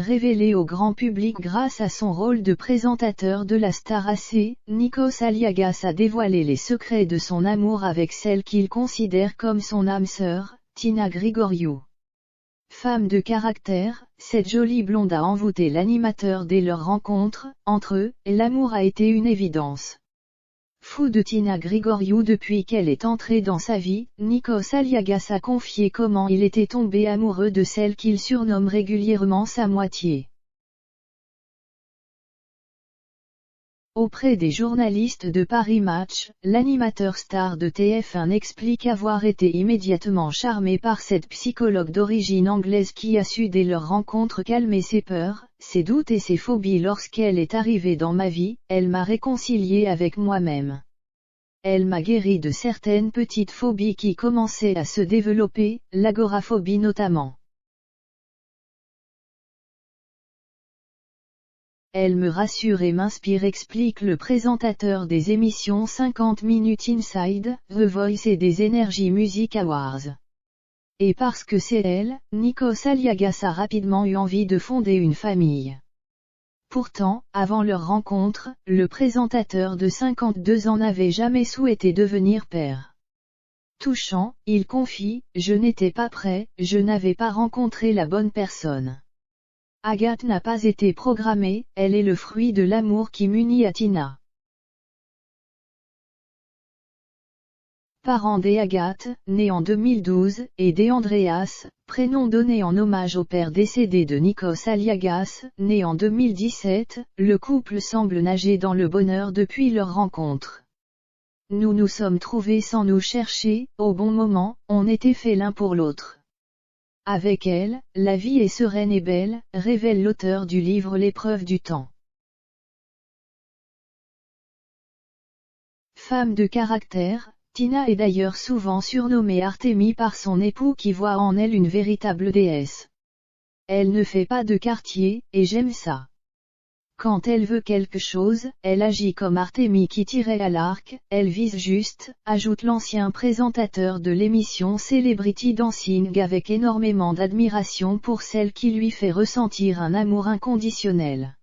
révélée au grand public grâce à son rôle de présentateur de la star AC, Nikos Aliagas a dévoilé les secrets de son amour avec celle qu'il considère comme son âme sœur, Tina Grigoriou. Femme de caractère, cette jolie blonde a envoûté l'animateur dès leur rencontre. Entre eux, l'amour a été une évidence. Fou de Tina Grigoriou depuis qu'elle est entrée dans sa vie, Nikos Aliagas a confié comment il était tombé amoureux de celle qu'il surnomme régulièrement sa moitié. Auprès des journalistes de Paris Match, l'animateur star de TF1 explique avoir été immédiatement charmé par cette psychologue d'origine anglaise qui a su dès leur rencontre calmer ses peurs, ses doutes et ses phobies. Lorsqu'elle est arrivée dans ma vie, elle m'a réconcilié avec moi-même. Elle m'a guéri de certaines petites phobies qui commençaient à se développer, l'agoraphobie notamment. Elle me rassure et m'inspire, explique le présentateur des émissions 50 Minutes Inside, The Voice et des Energy Music Awards. Et parce que c'est elle, Nikos Aliagas a rapidement eu envie de fonder une famille. Pourtant, avant leur rencontre, le présentateur de 52 ans n'avait jamais souhaité devenir père. Touchant, il confie, « Je n'étais pas prêt, je n'avais pas rencontré la bonne personne. Agathe n'a pas été programmée, elle est le fruit de l'amour qui m'unit à Tina. » Parents d'Agathe, née en 2012, et d'Andreas, prénom donné en hommage au père décédé de Nikos Aliagas, né en 2017, le couple semble nager dans le bonheur depuis leur rencontre. Nous nous sommes trouvés sans nous chercher, au bon moment, on était faits l'un pour l'autre. Avec elle, la vie est sereine et belle, révèle l'auteur du livre L'épreuve du temps. Femme de caractère, Tina est d'ailleurs souvent surnommée Artémis par son époux qui voit en elle une véritable déesse. Elle ne fait pas de quartier, et j'aime ça. Quand elle veut quelque chose, elle agit comme Artémis qui tirait à l'arc, elle vise juste, ajoute l'ancien présentateur de l'émission Celebrity Dancing avec énormément d'admiration pour celle qui lui fait ressentir un amour inconditionnel.